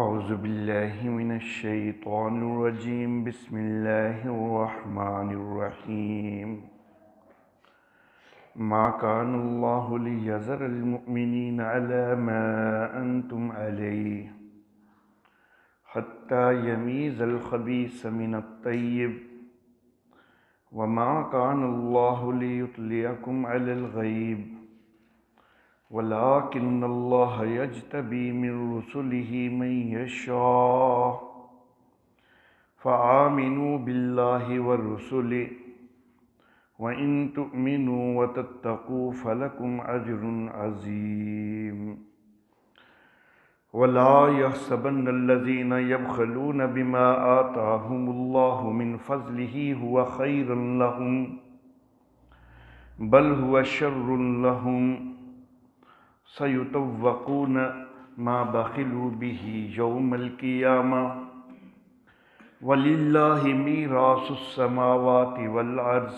اعوذ باللہ من الشیطان الرجیم بسم اللہ الرحمن الرحیم ما كان اللہ لیذر المؤمنین علی ما انتم علیہ حتی یمیز الخبیث من الطیب وما كان اللہ لیطلعکم علی الغیب وَلَٰكِنَّ اللَّهَ يَجْتَبِي مِن رُّسُلِهِ مَن يَشَاءُ فَآمِنُوا بِاللَّهِ وَالرُّسُلِ وَإِن تُؤْمِنُوا وَتَتَّقُوا فَلَكُمْ أَجْرٌ عَظِيمٌ وَلَا يَحْسَبَنَّ الَّذِينَ يَبْخَلُونَ بِمَا آتَاهُمُ اللَّهُ مِن فَضْلِهِ هُوَ خَيْرٌ لَّهُم بَلْ هُوَ شَرٌّ لَّهُمْ سَيُطَوَّقُونَ مَا بَخِلُوا بِهِ يَوْمَ الْقِيَامَةِ وَلِلَّهِ مِيرَاثُ السَّمَاوَاتِ وَالْأَرْضِ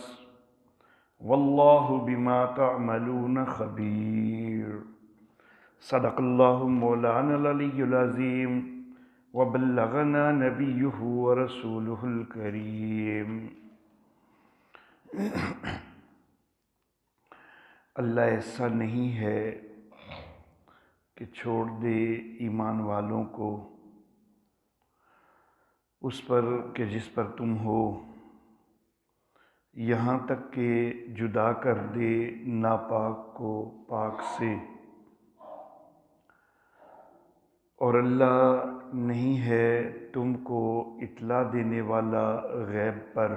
وَاللَّهُ بِمَا تَعْمَلُونَ خَبِيرٌ صدق اللہ مولانا العلی العظیم وبلغنا نبیہ ورسولہ الکریم۔ اللہ ایسا نہیں ہے کہ چھوڑ دے ایمان والوں کو اس پر کہ جس پر تم ہو، یہاں تک کہ جدا کر دے ناپاک کو پاک سے، اور اللہ نہیں ہے تم کو اطلاع دینے والا غیب پر،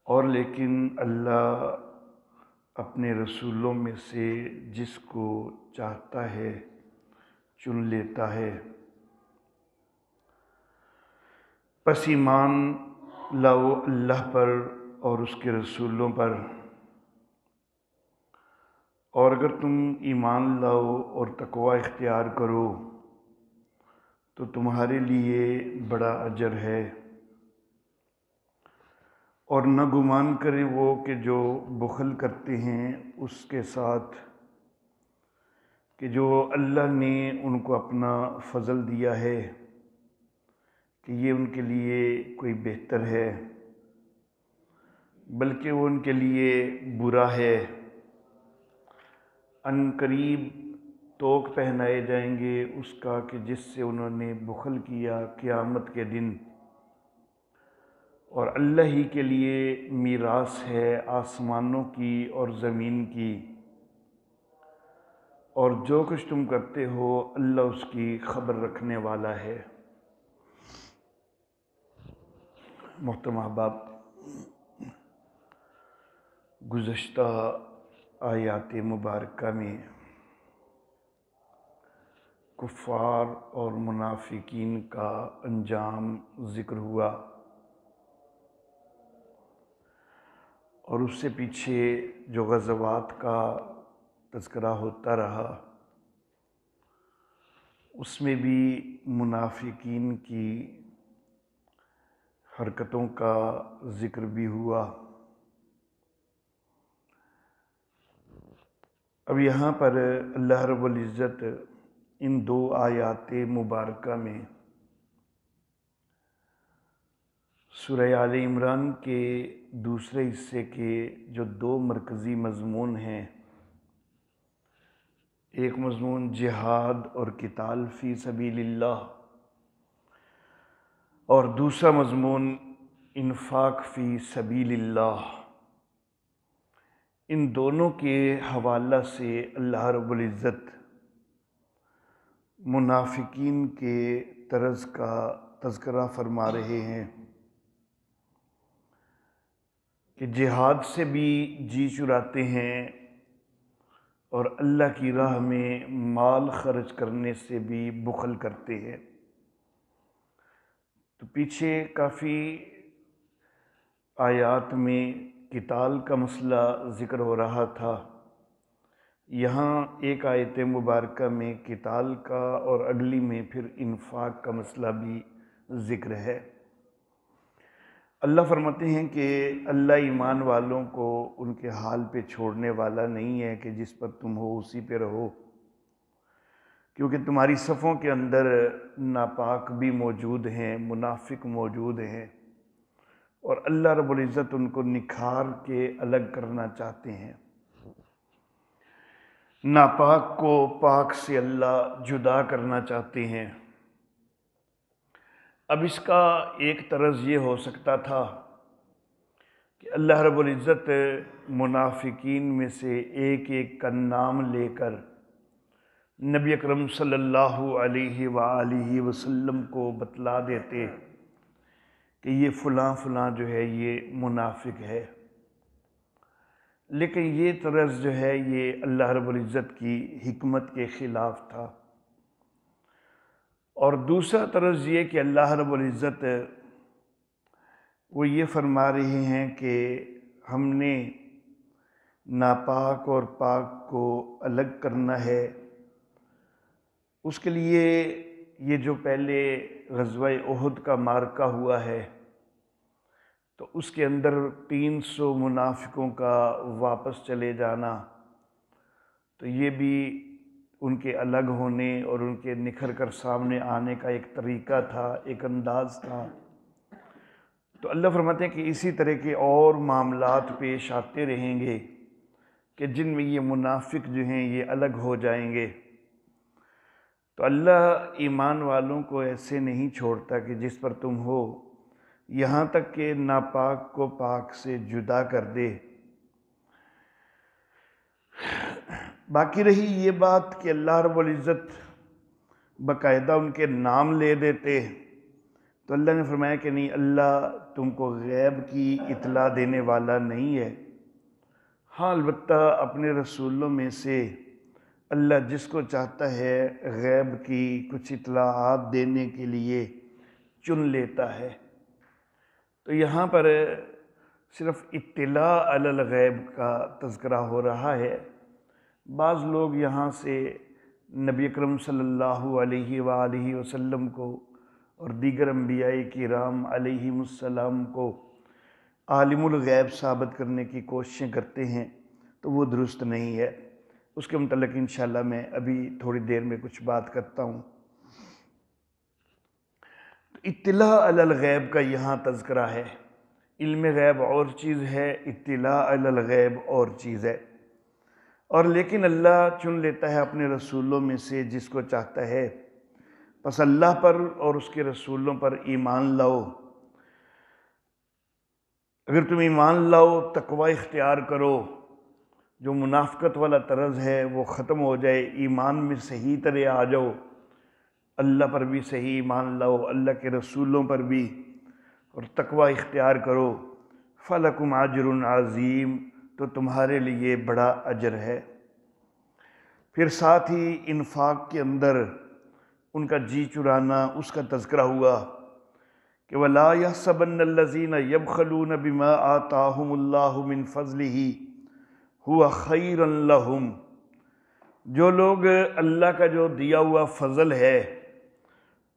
اور لیکن اللہ اپنے رسولوں میں سے جس کو چاہتا ہے چن لیتا ہے۔ پس ایمان لاؤ اللہ پر اور اس کے رسولوں پر، اور اگر تم ایمان لاؤ اور تقوی اختیار کرو تو تمہارے لیے بڑا اجر ہے، اور نہ گمان کریں وہ کہ جو بخل کرتے ہیں اس کے ساتھ کہ جو اللہ نے ان کو اپنا فضل دیا ہے کہ یہ ان کے لیے کوئی بہتر ہے، بلکہ وہ ان کے لیے برا ہے۔ ان قریب توق پہنائے جائیں گے اس کا کہ جس سے انہوں نے بخل کیا قیامت کے دن، اور اللہ ہی کے لیے میراث ہے آسمانوں کی اور زمین کی، اور جو کچھ تم کرتے ہو اللہ اس کی خبر رکھنے والا ہے۔ محترم احباب، گزشتہ آیات مبارکہ میں کفار اور منافقین کا انجام ذکر ہوا، اور اس سے پیچھے جو غزوات کا تذکرہ ہوتا رہا اس میں بھی منافقین کی حرکتوں کا ذکر بھی ہوا۔ اب یہاں پر اللہ رب العزت ان دو آیات مبارکہ میں سورہ آل عمران کے دوسرے حصے کے جو دو مرکزی مضمون ہیں، ایک مضمون جہاد اور قتال فی سبیل اللہ، اور دوسرا مضمون انفاق فی سبیل اللہ، ان دونوں کے حوالہ سے اللہ رب العزت منافقین کے طرز کا تذکرہ فرما رہے ہیں کہ جہاد سے بھی جی چراتے ہیں اور اللہ کی راہ میں مال خرچ کرنے سے بھی بخل کرتے ہیں۔ تو پیچھے کافی آیات میں قتال کا مسئلہ ذکر ہو رہا تھا، یہاں ایک آیت مبارکہ میں قتال کا اور اگلی میں پھر انفاق کا مسئلہ بھی ذکر ہے۔ اللہ فرماتے ہیں کہ اللہ ایمان والوں کو ان کے حال پہ چھوڑنے والا نہیں ہے کہ جس پر تم ہو اسی پہ رہو، کیونکہ تمہاری صفوں کے اندر ناپاک بھی موجود ہیں، منافق موجود ہیں، اور اللہ رب العزت ان کو نکھار کے الگ کرنا چاہتے ہیں۔ ناپاک کو پاک سے اللہ جدا کرنا چاہتے ہیں۔ اب اس کا ایک طرز یہ ہو سکتا تھا کہ اللہ رب العزت منافقین میں سے ایک ایک کا نام لے کر نبی اکرم صلی اللہ علیہ وآلہ وسلم کو بتلا دیتے کہ یہ فلاں فلاں جو ہے یہ منافق ہے، لیکن یہ طرز جو ہے یہ اللہ رب العزت کی حکمت کے خلاف تھا۔ اور دوسرا طرز یہ کہ اللہ رب العزت وہ یہ فرما رہے ہیں کہ ہم نے ناپاک اور پاک کو الگ کرنا ہے۔ اس کے لیے یہ جو پہلے غزوہ احد کا معرکہ ہوا ہے تو اس کے اندر 300 منافقوں کا واپس چلے جانا، تو یہ بھی ان کے الگ ہونے اور ان کے نکھر کر سامنے آنے کا ایک طریقہ تھا، ایک انداز تھا۔ تو اللہ فرماتے ہیں کہ اسی طرح کے اور معاملات پیش آتے رہیں گے کہ جن میں یہ منافق جو ہیں یہ الگ ہو جائیں گے۔ تو اللہ ایمان والوں کو ایسے نہیں چھوڑتا کہ جس پر تم ہو، یہاں تک کہ ناپاک کو پاک سے جدا کر دے۔ باقی رہی یہ بات کہ اللہ رب العزت باقاعدہ ان کے نام لے دیتے، تو اللہ نے فرمایا کہ نہیں، اللہ تم کو غیب کی اطلاع دینے والا نہیں ہے۔ ہاں البتہ اپنے رسولوں میں سے اللہ جس کو چاہتا ہے غیب کی کچھ اطلاعات دینے کے لیے چن لیتا ہے۔ تو یہاں پر صرف اطلاع علی الغیب کا تذکرہ ہو رہا ہے۔ بعض لوگ یہاں سے نبی اکرم صلی اللہ علیہ وآلہ وسلم کو اور دیگر انبیاء کرام علیہم السلام کو عالم الغیب ثابت کرنے کی کوششیں کرتے ہیں، تو وہ درست نہیں ہے۔ اس کے متعلق انشاءاللہ میں ابھی تھوڑی دیر میں کچھ بات کرتا ہوں۔ اطلاع علی الغیب کا یہاں تذکرہ ہے۔ علم غیب اور چیز ہے، اطلاع علی الغیب اور چیز ہے، اور لیکن اللہ چن لیتا ہے اپنے رسولوں میں سے جس کو چاہتا ہے۔ پس اللہ پر اور اس کے رسولوں پر ایمان لاؤ۔ اگر تم ایمان لاؤ، تقوی اختیار کرو، جو منافقت والا طرز ہے وہ ختم ہو جائے، ایمان میں صحیح طرح آ جاؤ، اللہ پر بھی صحیح ایمان لاؤ، اللہ کے رسولوں پر بھی، اور تقوی اختیار کرو، فَلَكُمْ أَجْرٌ عَظِيمٌ، تو تمہارے لیے بڑا اجر ہے۔ پھر ساتھ ہی انفاق کے اندر ان کا جی چرانا، اس کا تذکرہ ہوا کہ وَلَا يَحْسَبَنَّ الَّذِينَ يَبْخَلُونَ بِمَا آتَاهُمُ اللَّهُ مِنْ فَضْلِهِ هُوَ خَيْرًا لَهُمْ، جو لوگ اللہ کا جو دیا ہوا فضل ہے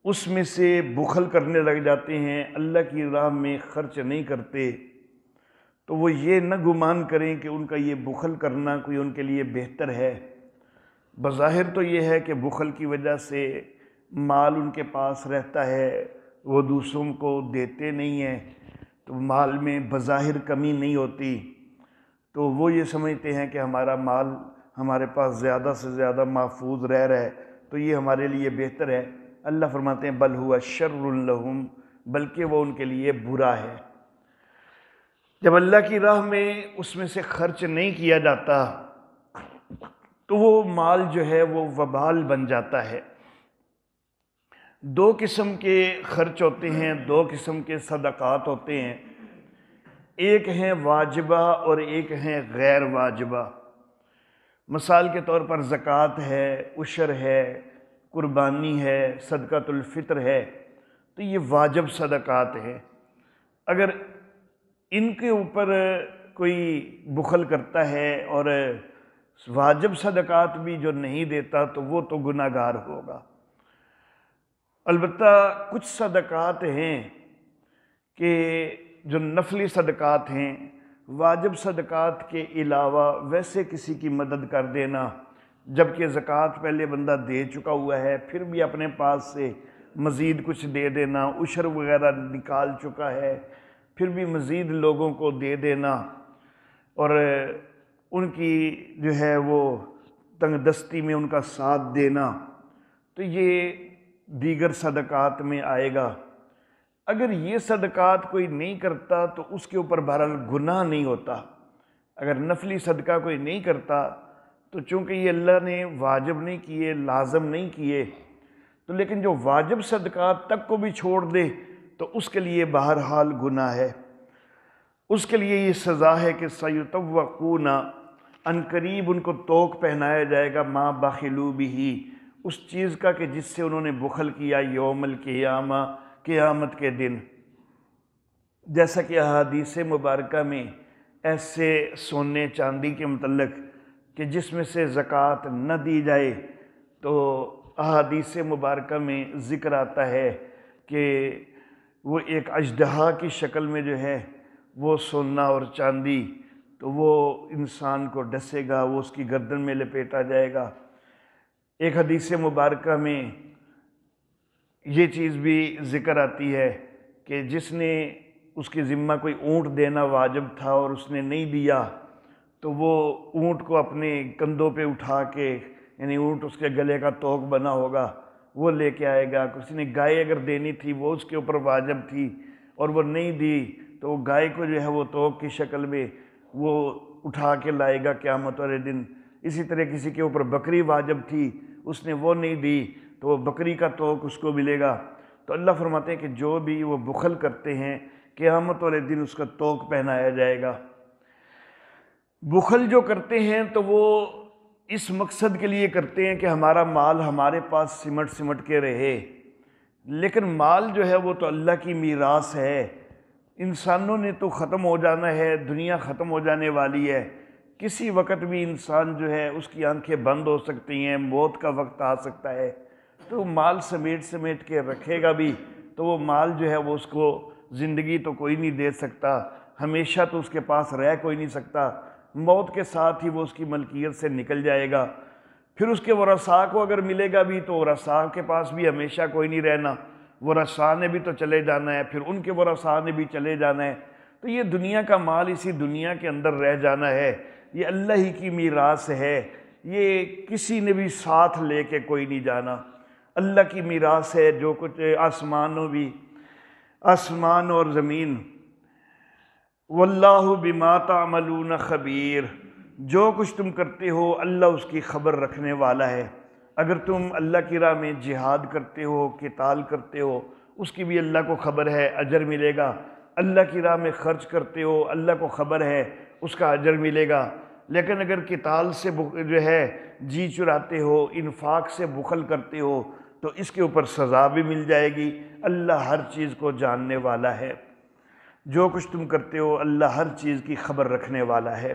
اس میں سے بخل کرنے لگ جاتے ہیں، اللہ کی راہ میں خرچ نہیں کرتے، تو وہ یہ نہ گمان کریں کہ ان کا یہ بخل کرنا کوئی ان کے لیے بہتر ہے۔ بظاہر تو یہ ہے کہ بخل کی وجہ سے مال ان کے پاس رہتا ہے، وہ دوسروں کو دیتے نہیں ہیں، تو مال میں بظاہر کمی نہیں ہوتی، تو وہ یہ سمجھتے ہیں کہ ہمارا مال ہمارے پاس زیادہ سے زیادہ محفوظ رہ رہا ہے تو یہ ہمارے لیے بہتر ہے۔ اللہ فرماتے ہیں بل ہوا شر لہم، بلکہ وہ ان کے لیے برا ہے۔ جب اللہ کی راہ میں اس میں سے خرچ نہیں کیا جاتا تو وہ مال جو ہے وہ وبال بن جاتا ہے۔ دو قسم کے خرچ ہوتے ہیں، دو قسم کے صدقات ہوتے ہیں، ایک ہیں واجبہ اور ایک ہیں غیر واجبہ۔ مثال کے طور پر زکوٰۃ ہے، عشر ہے، قربانی ہے، صدقۃ الفطر ہے، تو یہ واجب صدقات ہیں۔ اگر ان کے اوپر کوئی بخل کرتا ہے اور واجب صدقات بھی جو نہیں دیتا تو وہ تو گناہ گار ہوگا۔ البتہ کچھ صدقات ہیں کہ جو نفلی صدقات ہیں، واجب صدقات کے علاوہ ویسے کسی کی مدد کر دینا، جبکہ زکوٰۃ پہلے بندہ دے چکا ہوا ہے، پھر بھی اپنے پاس سے مزید کچھ دے دینا، عشر وغیرہ نکال چکا ہے پھر بھی مزید لوگوں کو دے دینا، اور ان کی جو ہے وہ تنگ دستی میں ان کا ساتھ دینا، تو یہ دیگر صدقات میں آئے گا۔ اگر یہ صدقات کوئی نہیں کرتا تو اس کے اوپر بہرحال گناہ نہیں ہوتا۔ اگر نفلی صدقہ کوئی نہیں کرتا تو چونکہ یہ اللہ نے واجب نہیں کیے، لازم نہیں کیے، تو لیکن جو واجب صدقات تک کو بھی چھوڑ دے تو اس کے لیے بہرحال گناہ ہے۔ اس کے لیے یہ سزا ہے کہ سَيُطَوَّقُونَ، ان قریب ان کو طوق پہنایا جائے گا، مَا بَخِلُوا بِهِ، اس چیز کا کہ جس سے انہوں نے بخل کیا، یوم القیامہ، قیامت کے دن۔ جیسا کہ احادیث مبارکہ میں ایسے سونے چاندی کے متعلق کہ جس میں سے زکوٰۃ نہ دی جائے، تو احادیث مبارکہ میں ذکر آتا ہے کہ وہ ایک اژدہا کی شکل میں جو ہے وہ سونا اور چاندی، تو وہ انسان کو ڈسے گا، وہ اس کی گردن میں لپیٹا جائے گا۔ ایک حدیث مبارکہ میں یہ چیز بھی ذکر آتی ہے کہ جس نے اس کے ذمہ کوئی اونٹ دینا واجب تھا اور اس نے نہیں دیا، تو وہ اونٹ کو اپنے کندھوں پہ اٹھا کے، یعنی اونٹ اس کے گلے کا طوق بنا ہوگا، وہ لے کے آئے گا۔ کسی نے گائے اگر دینی تھی وہ اس کے اوپر واجب تھی اور وہ نہیں دی، تو وہ گائے کو جو ہے وہ طوق کی شکل میں وہ اٹھا کے لائے گا قیامت والے دن۔ اسی طرح کسی کے اوپر بکری واجب تھی، اس نے وہ نہیں دی، تو وہ بکری کا طوق اس کو ملے گا۔ تو اللہ فرماتے ہیں کہ جو بھی وہ بخل کرتے ہیں، قیامت والے دن اس کا طوق پہنایا جائے گا۔ بخل جو کرتے ہیں تو وہ اس مقصد کے لیے کرتے ہیں کہ ہمارا مال ہمارے پاس سمٹ سمٹ کے رہے، لیکن مال جو ہے وہ تو اللہ کی میراث ہے، انسانوں نے تو ختم ہو جانا ہے، دنیا ختم ہو جانے والی ہے، کسی وقت بھی انسان جو ہے اس کی آنکھیں بند ہو سکتی ہیں، موت کا وقت آ سکتا ہے، تو مال سمیٹ سمیٹ کے رکھے گا بھی تو وہ مال جو ہے وہ اس کو زندگی تو کوئی نہیں دے سکتا، ہمیشہ تو اس کے پاس رہ کوئی نہیں سکتا، موت کے ساتھ ہی وہ اس کی ملکیت سے نکل جائے گا۔ پھر اس کے ورثاء کو اگر ملے گا بھی تو ورثاء کے پاس بھی ہمیشہ کوئی نہیں رہنا، ورثاء نے بھی تو چلے جانا ہے، پھر ان کے ورثاء نے بھی چلے جانا ہے، تو یہ دنیا کا مال اسی دنیا کے اندر رہ جانا ہے، یہ اللہ ہی کی میراث ہے، یہ کسی نے بھی ساتھ لے کے کوئی نہیں جانا، اللہ کی میراث ہے۔ جو کچھ آسمان اور زمین، واللہ بما تعملون خبیر، جو کچھ تم کرتے ہو اللہ اس کی خبر رکھنے والا ہے۔ اگر تم اللہ کی راہ میں جہاد کرتے ہو، قتال کرتے ہو، اس کی بھی اللہ کو خبر ہے، اجر ملے گا۔ اللہ کی راہ میں خرچ کرتے ہو، اللہ کو خبر ہے، اس کا اجر ملے گا۔ لیکن اگر قتال سے جو ہے جی چراتے ہو، انفاق سے بخل کرتے ہو، تو اس کے اوپر سزا بھی مل جائے گی۔ اللہ ہر چیز کو جاننے والا ہے، جو کچھ تم کرتے ہو اللہ ہر چیز کی خبر رکھنے والا ہے۔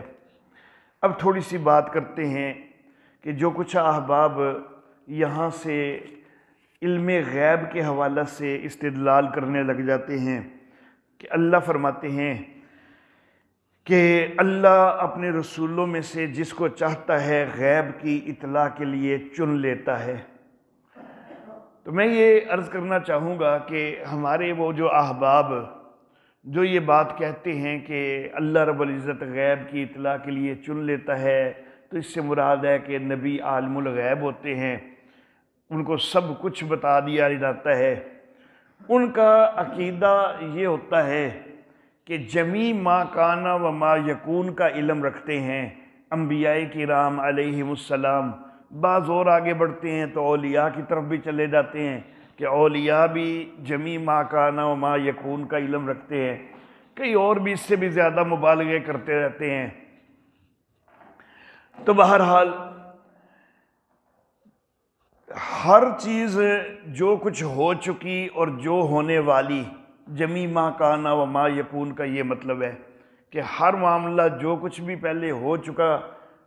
اب تھوڑی سی بات کرتے ہیں کہ جو کچھ احباب یہاں سے علم غیب کے حوالہ سے استدلال کرنے لگ جاتے ہیں کہ اللہ فرماتے ہیں کہ اللہ اپنے رسولوں میں سے جس کو چاہتا ہے غیب کی اطلاع کے لیے چن لیتا ہے، تو میں یہ عرض کرنا چاہوں گا کہ ہمارے وہ جو احباب جو یہ بات کہتے ہیں کہ اللہ رب العزت غیب کی اطلاع کے لیے چن لیتا ہے، تو اس سے مراد ہے کہ نبی عالم الغیب ہوتے ہیں، ان کو سب کچھ بتا دیا جاتا ہے۔ ان کا عقیدہ یہ ہوتا ہے کہ جمیع ما کانا و ما یکون کا علم رکھتے ہیں انبیاء کرام علیہم السلام۔ بعض اور آگے بڑھتے ہیں تو اولیاء کی طرف بھی چلے جاتے ہیں کہ اولیاء بھی جمیع ما کانا و ما یکون کا علم رکھتے ہیں، کئی اور بھی اس سے بھی زیادہ مبالغے کرتے رہتے ہیں۔ تو بہرحال ہر چیز جو کچھ ہو چکی اور جو ہونے والی، جمیع ما کانا و ما یکون کا یہ مطلب ہے کہ ہر معاملہ جو کچھ بھی پہلے ہو چکا،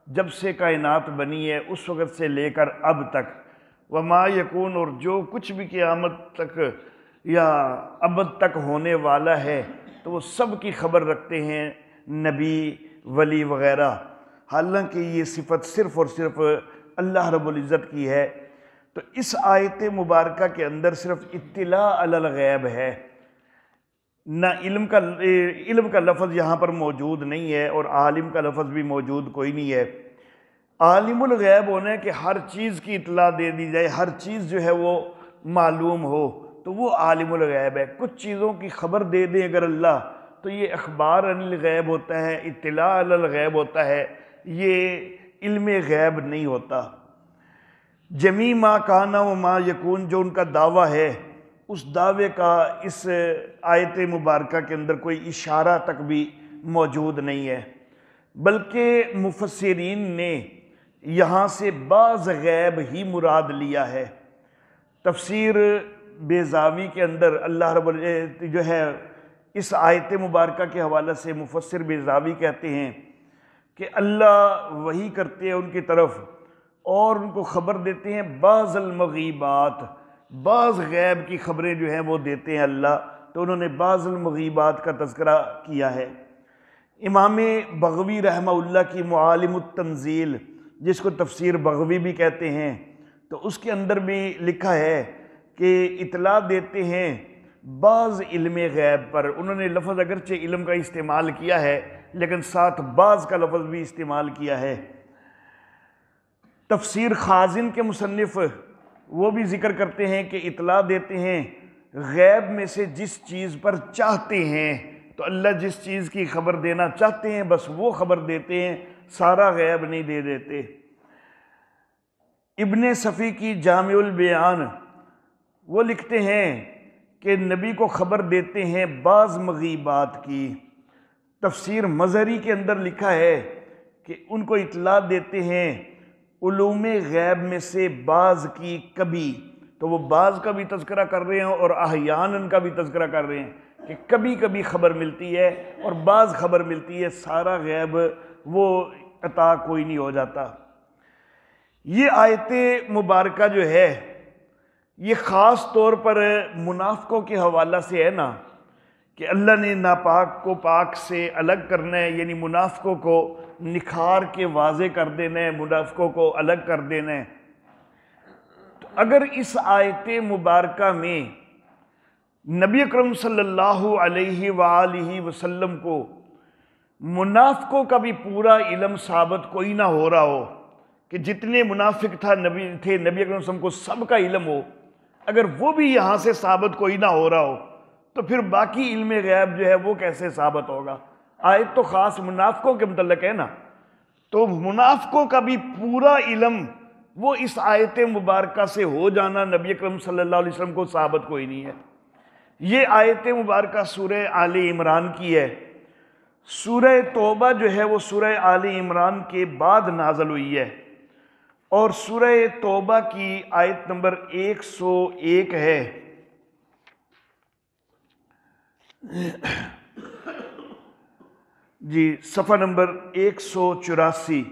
جب سے کائنات بنی ہے اس وقت سے لے کر اب تک، وما یکون اور جو کچھ بھی قیامت تک یا ابد تک ہونے والا ہے، تو وہ سب کی خبر رکھتے ہیں نبی، ولی وغیرہ۔ حالانکہ یہ صفت صرف اور صرف اللہ رب العزت کی ہے۔ تو اس آیت مبارکہ کے اندر صرف اطلاع علی الغیب ہے، نہ علم کا لفظ یہاں پر موجود نہیں ہے، اور عالم کا لفظ بھی موجود کوئی نہیں ہے۔ عالم الغیب ہونا ہے کہ ہر چیز کی اطلاع دے دی جائے، ہر چیز جو ہے وہ معلوم ہو، تو وہ عالم الغیب ہے۔ کچھ چیزوں کی خبر دے دیں اگر اللہ، تو یہ اخبار عن الغیب ہوتا ہے، اطلاع علی الغیب ہوتا ہے، یہ علم غیب نہیں ہوتا۔ جمیع ما کان و ما یکون جو ان کا دعویٰ ہے، اس دعوے کا اس آیت مبارکہ کے اندر کوئی اشارہ تک بھی موجود نہیں ہے، بلکہ مفسرین نے یہاں سے بعض غیب ہی مراد لیا ہے۔ تفسیر بیضاوی کے اندر اللہ رب جو ہے اس آیت مبارکہ کے حوالے سے مفسر بیضاوی کہتے ہیں کہ اللہ وحی کرتے ہیں ان کی طرف اور ان کو خبر دیتے ہیں بعض المغیبات، بعض غیب کی خبریں جو ہیں وہ دیتے ہیں اللہ، تو انہوں نے بعض المغیبات کا تذکرہ کیا ہے۔ امام بغوی رحمہ اللہ کی معالم التنزیل، جس کو تفسیر بغوی بھی کہتے ہیں، تو اس کے اندر بھی لکھا ہے کہ اطلاع دیتے ہیں بعض علم غیب پر۔ انہوں نے لفظ اگرچہ علم کا استعمال کیا ہے لیکن ساتھ بعض کا لفظ بھی استعمال کیا ہے۔ تفسیر خازن کے مصنف وہ بھی ذکر کرتے ہیں کہ اطلاع دیتے ہیں غیب میں سے جس چیز پر چاہتے ہیں، تو اللہ جس چیز کی خبر دینا چاہتے ہیں بس وہ خبر دیتے ہیں، سارا غیب نہیں دے دیتے۔ ابن صفی کی جامع البیان وہ لکھتے ہیں کہ نبی کو خبر دیتے ہیں بعض مغیبات کی۔ تفسیر مظہری کے اندر لکھا ہے کہ ان کو اطلاع دیتے ہیں علوم غیب میں سے بعض کی کبھی، تو وہ بعض کا بھی تذکرہ کر رہے ہیں اور احیاناً کا بھی تذکرہ کر رہے ہیں کہ کبھی کبھی خبر ملتی ہے اور بعض خبر ملتی ہے، سارا غیب وہ عطا کوئی نہیں ہو جاتا۔ یہ آیت مبارکہ جو ہے یہ خاص طور پر منافقوں کے حوالہ سے ہے نا، کہ اللہ نے ناپاک کو پاک سے الگ کرنا ہے، یعنی منافقوں کو نکھار کے واضح کر دینا ہے، منافقوں کو الگ کر دینا ہے۔ تو اگر اس آیت مبارکہ میں نبی اکرم صلی اللہ علیہ وآلہ وسلم کو منافقوں کا بھی پورا علم ثابت کوئی نہ ہو رہا ہو، کہ جتنے منافق تھے نبی اکرم صلی اللہ علیہ وسلم کو سب کا علم ہو، اگر وہ بھی یہاں سے ثابت کوئی نہ ہو رہا ہو، تو پھر باقی علم غیب جو ہے وہ کیسے ثابت ہوگا؟ آیت تو خاص منافقوں کے متعلق ہے نا، تو منافقوں کا بھی پورا علم وہ اس آیت مبارکہ سے ہو جانا نبی اکرم صلی اللہ علیہ وسلم کو ثابت کوئی نہیں ہے۔ یہ آیت مبارکہ سورہ آل عمران کی ہے۔ سورہ توبہ جو ہے وہ سورہ آل عمران کے بعد نازل ہوئی ہے، اور سورہ توبہ کی آیت نمبر 101 ہے۔ جی صفحہ نمبر 184۔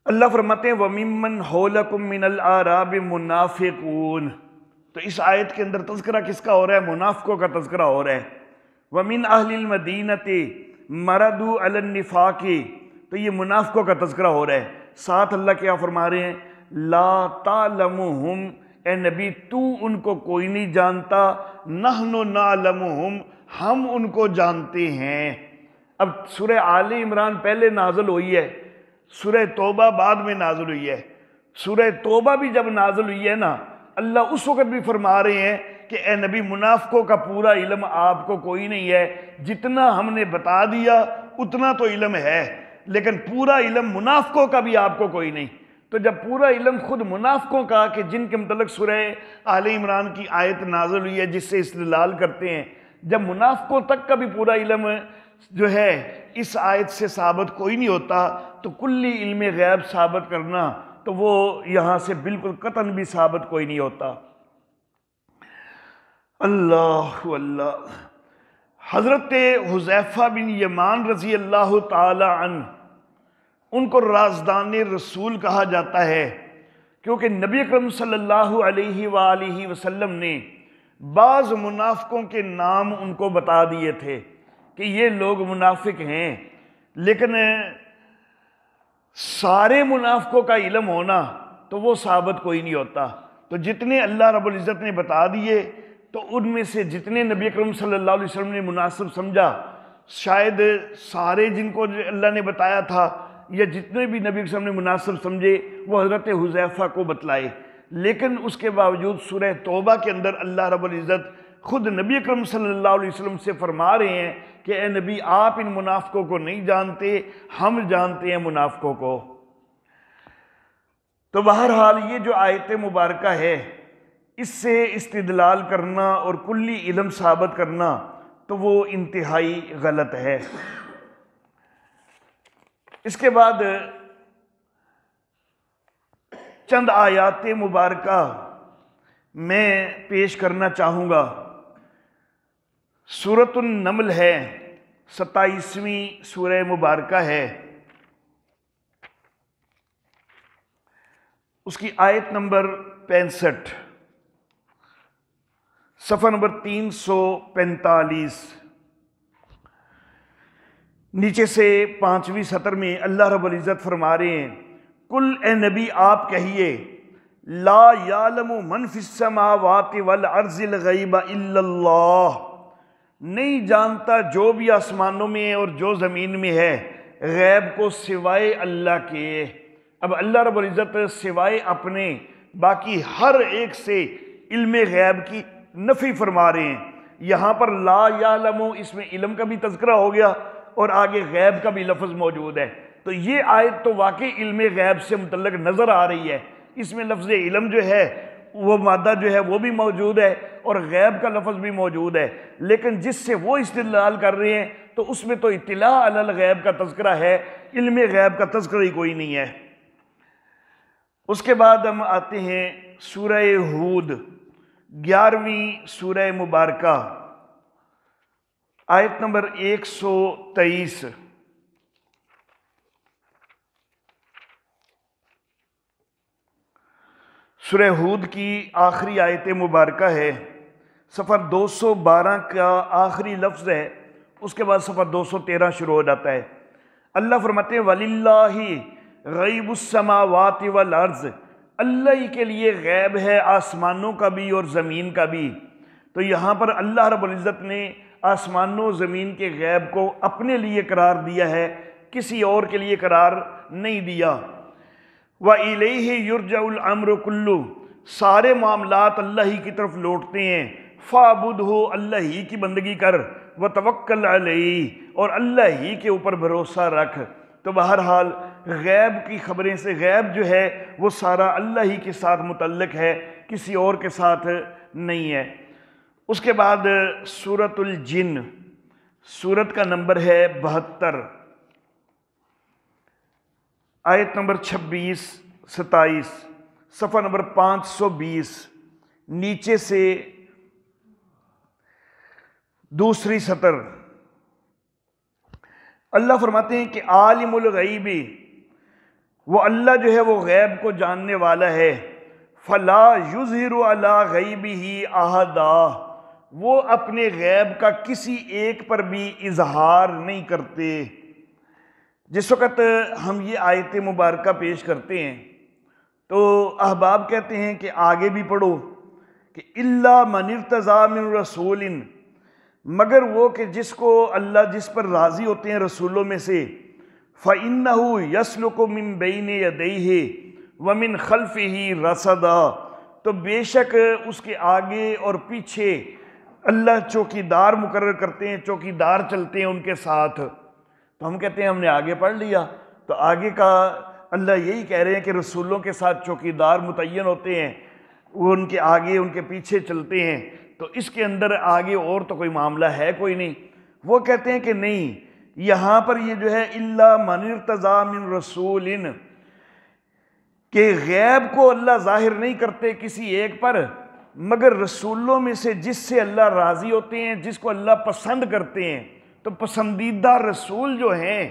اللہ فرماتے ہیں وَمِمَّنْ حَوْلَكُمْ مِنَ الْأَعْرَابِ مُنَافِقُونَ۔ تو اس آیت کے اندر تذکرہ کس کا ہو رہا ہے؟ منافقوں کا تذکرہ ہو رہا ہے۔ وَمِنْ أَهْلِ الْمَدِينَةِ مَرَدُوا عَلَى النِّفَاقِ، تو یہ منافقوں کا تذکرہ ہو رہا ہے۔ ساتھ اللہ کیا فرما رہے ہیں؟ لَا تَعْلَمُهُمْ، اے نبی تو ان کو کوئی نہیں جانتا، نَحْنُ نَعْلَمُهُمْ، ہم ان کو جانتے ہیں۔ اب سورہ آل عمران پہلے نازل ہوئی ہے، سورہ توبہ بعد میں نازل ہوئی ہے۔ سورہ توبہ بھی جب نازل ہوئی ہے نا، اللہ اس وقت بھی فرما رہے ہیں کہ اے نبی منافقوں کا پورا علم آپ کو کوئی نہیں ہے، جتنا ہم نے بتا دیا اتنا تو علم ہے، لیکن پورا علم منافقوں کا بھی آپ کو کوئی نہیں۔ تو جب پورا علم خود منافقوں کا کہ جن کے متعلق سورہ آل عمران کی آیت نازل ہوئی ہے جس سے استدلال کرتے ہیں، جب منافقوں تک کا بھی پورا علم جو ہے اس آیت سے ثابت کوئی نہیں ہوتا، تو کلی علم غیب ثابت کرنا تو وہ یہاں سے بالکل قطعاً بھی ثابت کوئی نہیں ہوتا۔ اللہ اللہ۔ حضرت حذیفہ بن یمان رضی اللہ تعالی عنہ، ان کو رازدان رسول کہا جاتا ہے، کیونکہ نبی اکرم صلی اللہ علیہ وآلہ وسلم نے بعض منافقوں کے نام ان کو بتا دیے تھے کہ یہ لوگ منافق ہیں، لیکن سارے منافقوں کا علم ہونا تو وہ ثابت کوئی نہیں ہوتا۔ تو جتنے اللہ رب العزت نے بتا دیے تو ان میں سے جتنے نبی اکرم صلی اللہ علیہ وسلم نے مناسب سمجھا، شاید سارے جن کو اللہ نے بتایا تھا یا جتنے بھی نبی اکرم نے مناسب سمجھے وہ حضرت حذیفہ کو بتلائے، لیکن اس کے باوجود سورہ توبہ کے اندر اللہ رب العزت خود نبی اکرم صلی اللہ علیہ وسلم سے فرما رہے ہیں کہ اے نبی آپ ان منافقوں کو نہیں جانتے، ہم جانتے ہیں منافقوں کو۔ تو بہرحال یہ جو آیت مبارکہ ہے اس سے استدلال کرنا اور کلی علم ثابت کرنا تو وہ انتہائی غلط ہے۔ اس کے بعد چند آیات مبارکہ میں پیش کرنا چاہوں گا۔ سورۃ النمل ہے، 27ویں سورہ مبارکہ ہے، اس کی آیت نمبر 65، صفحہ نمبر 345، نیچے سے 5ویں سطر میں اللہ رب العزت فرما رہے ہیں، کل اے نبی آپ کہیے، لا یعلم من فی السماوات والارض الغیب الا اللہ، نہیں جانتا جو بھی آسمانوں میں اور جو زمین میں ہے غیب کو سوائے اللہ کے۔ اب اللہ رب العزت سوائے اپنے باقی ہر ایک سے علم غیب کی نفی فرما رہے ہیں۔ یہاں پر لا یعلم، اس میں علم کا بھی تذکرہ ہو گیا اور آگے غیب کا بھی لفظ موجود ہے، تو یہ آیت تو واقعی علم غیب سے متعلق نظر آ رہی ہے۔ اس میں لفظ علم جو ہے وہ مادہ جو ہے وہ بھی موجود ہے اور غیب کا لفظ بھی موجود ہے، لیکن جس سے وہ استدلال کر رہے ہیں تو اس میں تو اطلاع علی الغیب کا تذکرہ ہے، علم غیب کا تذکرہ ہی کوئی نہیں ہے۔ اس کے بعد ہم آتے ہیں سورہ ہود، 11ویں سورہ مبارکہ، آیت نمبر 123۔ سورہ ہود کی آخری آیت مبارکہ ہے، صفحہ 212 کا آخری لفظ ہے، اس کے بعد صفحہ 213 شروع ہو جاتا ہے۔ اللہ فرماتے ہیں وَلِلَّهِ غیب السماوات والارض، اللہ ہی کے لیے غیب ہے آسمانوں کا بھی اور زمین کا بھی۔ تو یہاں پر اللہ رب العزت نے آسمانوں و زمین کے غیب کو اپنے لیے قرار دیا ہے، کسی اور کے لیے قرار نہیں دیا۔ وَإِلَيْهِ يُرْجَعُ الْأَمْرُ كُلُّهُ، سارے معاملات اللہ ہی کی طرف لوٹتے ہیں۔ فَاعْبُدْهُ، اللہ ہی کی بندگی کر، وَتَوَكَّلْ عَلَيْهِ، اور اللہ ہی کے اوپر بھروسہ رکھ۔ تو بہرحال غیب کی خبریں سے غیب جو ہے وہ سارا اللہ ہی کے ساتھ متعلق ہے، کسی اور کے ساتھ نہیں ہے۔ اس کے بعد سورۃ الجن، سورت کا نمبر ہے 72، آیت نمبر 26 27، صفحہ نمبر 520، نیچے سے دوسری سطر۔ اللہ فرماتے ہیں کہ عالم الغیب، وہ اللہ جو ہے وہ غیب کو جاننے والا ہے، فلا یظہر علی غیبہ احدا، وہ اپنے غیب کا کسی ایک پر بھی اظہار نہیں کرتے۔ جس وقت ہم یہ آیت مبارکہ پیش کرتے ہیں تو احباب کہتے ہیں کہ آگے بھی پڑھو کہ الا من ارتضی من رسول، مگر وہ کہ جس کو اللہ جس پر راضی ہوتے ہیں رسولوں میں سے، فَإِنَّهُ يَسْلُكُ مِن بَيْنِ يَدَيْهِ وَمِن خَلْفِهِ رَصَدًا، تو بے شک اس کے آگے اور پیچھے اللہ چوکیدار مقرر کرتے ہیں، چوکیدار چلتے ہیں ان کے ساتھ۔ تو ہم کہتے ہیں ہم نے آگے پڑھ لیا، تو آگے کا اللہ یہی کہہ رہے ہیں کہ رسولوں کے ساتھ چوکیدار متعین ہوتے ہیں، وہ ان کے آگے ان کے پیچھے چلتے ہیں، تو اس کے اندر آگے اور تو کوئی معاملہ ہے کوئی نہیں۔ وہ کہتے ہیں کہ نہیں، یہاں پر یہ جو ہے الا من ارتضی من رسول، کہ غیب کو اللہ ظاہر نہیں کرتے کسی ایک پر، مگر رسولوں میں سے جس سے اللہ راضی ہوتے ہیں، جس کو اللہ پسند کرتے ہیں، تو پسندیدہ رسول جو ہیں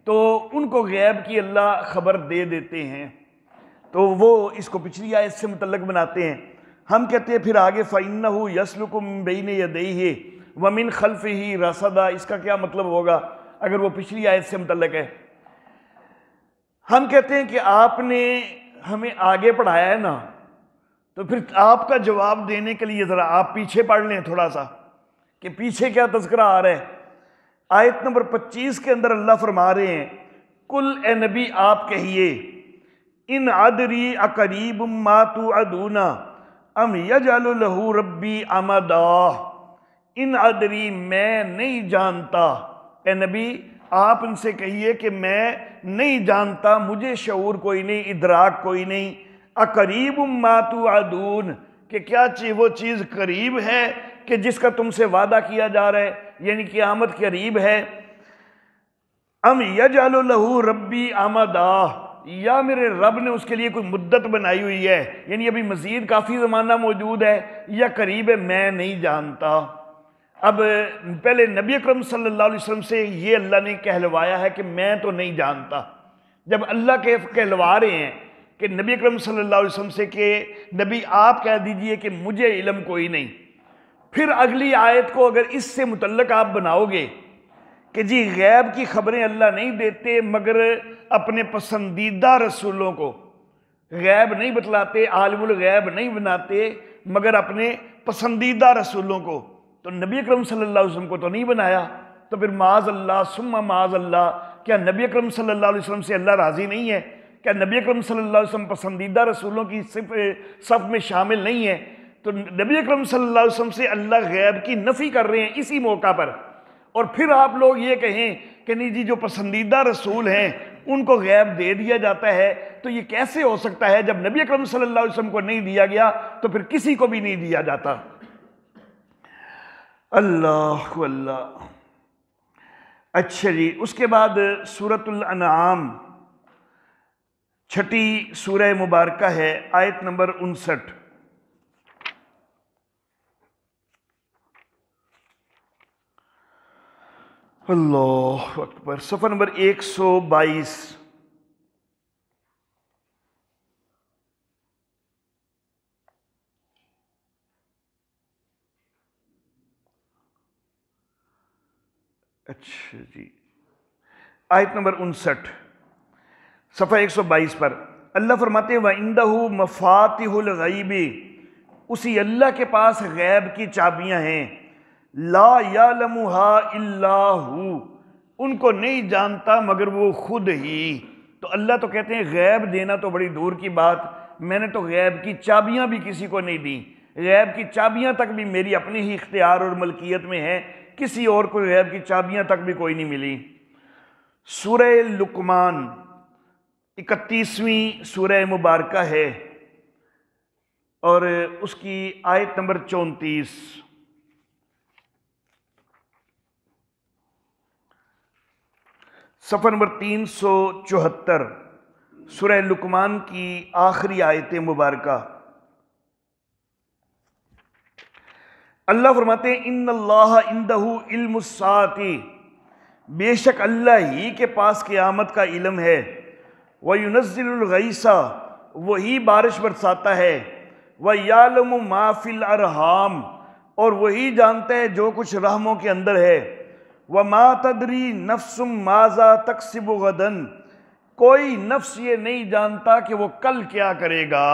تو ان کو غیب کی اللہ خبر دے دیتے ہیں۔ تو وہ اس کو پچھلی آیت سے متعلق بناتے ہیں۔ ہم کہتے ہیں پھر آگے فَإِنَّهُ يَسْلُكُ مِن بَيْنِ يَدَيْهِ وَمِنْ خَلْفِهِ رَصَدًا، اس کا کیا مطلب ہوگا اگر وہ پچھلی آیت سے متعلق ہے؟ ہم کہتے ہیں کہ آپ نے ہمیں آگے پڑھایا ہے نا، تو پھر آپ کا جواب دینے کے لیے ذرا آپ پیچھے پڑھ لیں تھوڑا سا کہ پیچھے کیا تذکرہ آ رہا ہے۔ آیت نمبر 25 کے اندر اللہ فرما رہے ہیں کل اے نبی آپ کہیے ان ادری اقریب ما توعدون ام یجعل لہ ربی امدا، ان ادری میں نہیں جانتا، اے نبی آپ ان سے کہیے کہ میں نہیں جانتا، مجھے شعور کوئی نہیں، ادراک کوئی نہیں، اقریب ما توعدون کہ کیا وہ چیز قریب ہے کہ جس کا تم سے وعدہ کیا جا رہا ہے، یعنی قیامت قریب ہے، ام یجعل لہ ربی امدا، یا میرے رب نے اس کے لیے کوئی مدت بنائی ہوئی ہے، یعنی ابھی مزید کافی زمانہ موجود ہے یا قریب ہے، میں نہیں جانتا۔ اب پہلے نبی اکرم صلی اللہ علیہ وسلم سے یہ اللہ نے کہلوایا ہے کہ میں تو نہیں جانتا۔ جب اللہ کہلوا رہے ہیں کہ نبی اکرم صلی اللہ علیہ وسلم سے کہ نبی آپ کہہ دیجئے کہ مجھے علم کوئی نہیں، پھر اگلی آیت کو اگر اس سے متعلق آپ بناؤ گے کہ جی غیب کی خبریں اللہ نہیں دیتے مگر اپنے پسندیدہ رسولوں کو، غیب نہیں بتلاتے، عالم الغیب نہیں بناتے مگر اپنے پسندیدہ رسولوں کو، تو نبی اکرم صلی اللہ علیہ وسلم کو تو نہیں بنایا، تو پھر معاذ اللہ ثم معاذ اللہ، کیا نبی اکرم صلی اللہ علیہ وسلم سے اللہ راضی نہیں ہے؟ کیا نبی اکرم صلی اللہ علیہ وسلم پسندیدہ رسولوں کی صف میں شامل نہیں ہے؟ تو نبی اکرم صلی اللہ علیہ وسلم سے اللہ غیب کی نفی کر رہے ہیں اسی موقع پر، اور پھر آپ لوگ یہ کہیں کہ نہیں جی جو پسندیدہ رسول ہیں ان کو غیب دے دیا جاتا ہے، تو یہ کیسے ہو سکتا ہے؟ جب نبی اکرم صلی اللہ علیہ وسلم کو نہیں دیا گیا تو پھر کسی کو بھی نہیں دیا جاتا۔ اللہ اللہ۔ اچھا جی، اس کے بعد سورۃ الانعام، چھٹی سورہ مبارکہ ہے، آیت نمبر 59۔ اللہ اکبر، صفحہ نمبر 122۔ اچھا جی، آیت نمبر 59، صفحہ 122 پر اللہ فرماتے ہیں وَعِندَهُ مَفَاتِحُ الْغَيْبِ، اسی اللہ کے پاس غیب کی چابیاں ہیں، لا يَعْلَمُهَا إِلَّا هُ، ان کو نہیں جانتا مگر وہ خود ہی۔ تو اللہ تو کہتے ہیں غیب دینا تو بڑی دور کی بات، میں نے تو غیب کی چابیاں بھی کسی کو نہیں دی، غیب کی چابیاں تک بھی میری اپنی ہی اختیار اور ملکیت میں ہیں، کسی اور کو غیب کی چابیاں تک بھی کوئی نہیں ملی۔ سورہ لقمان 31ویں سورہ مبارکہ ہے اور اس کی آیت نمبر 34۔ صفحہ نمبر 374، سورہ لقمان کی آخری آیت مبارکہ۔ اللہ فرماتے ہیں ان اللہ عندہ علم الساعۃ، بے شک اللہ ہی کے پاس قیامت کا علم ہے، وَيُنَزِّلُ الْغَيْثَ، وہی بارش برساتا ہے، وَيَعْلَمُ مَا فِي الْأَرْحَامِ، اور وہی جانتا ہے جو کچھ رحموں کے اندر ہے، وَمَا تَدْرِي نَفْسٌ مَاذَا تَكْسِبُ غَدًا، کوئی نفس یہ نہیں جانتا کہ وہ کل کیا کرے گا۔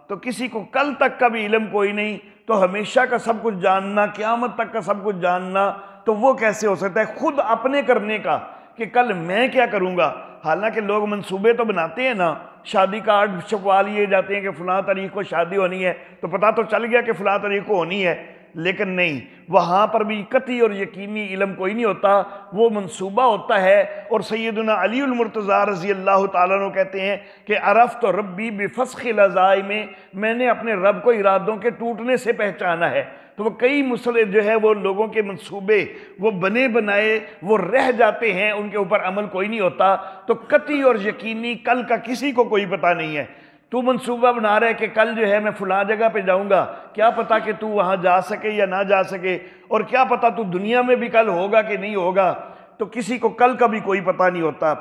تو کسی کو کل تک کا بھی علم کوئی نہیں، تو ہمیشہ کا سب کچھ جاننا، قیامت تک کا سب کچھ جاننا، تو وہ کیسے ہو سکتا ہے؟ خود اپنے کرنے کا کہ کل میں کیا کروں گا۔ حالانکہ لوگ منصوبے تو بناتے ہیں نا، شادی کارڈ چھپوا لیے جاتے ہیں کہ فلاں تاریخ کو شادی ہونی ہے، تو پتہ تو چل گیا کہ فلاں تاریخ کو ہونی ہے، لیکن نہیں، وہاں پر بھی قطعی اور یقینی علم کوئی نہیں ہوتا، وہ منصوبہ ہوتا ہے۔ اور سیدنا علی المرتضیٰ رضی اللہ تعالیٰ عنہ کہتے ہیں کہ عرفت ربی بفسخ العزائم، میں نے اپنے رب کو ارادوں کے ٹوٹنے سے پہچانا ہے۔ تو وہ کئی مسئلے جو ہے وہ لوگوں کے منصوبے وہ بنے بنائے وہ رہ جاتے ہیں، ان کے اوپر عمل کوئی نہیں ہوتا۔ تو قطعی اور یقینی کل کا کسی کو کوئی پتہ نہیں ہے۔ تو منصوبہ بنا رہا ہے کہ کل جو ہے میں فلاں جگہ پہ جاؤں گا، کیا پتا کہ تو وہاں جا سکے یا نہ جا سکے، اور کیا پتا تو دنیا میں بھی کل ہوگا کہ نہیں ہوگا، تو کسی کو کل کا بھی کوئی پتہ نہیں ہوتا۔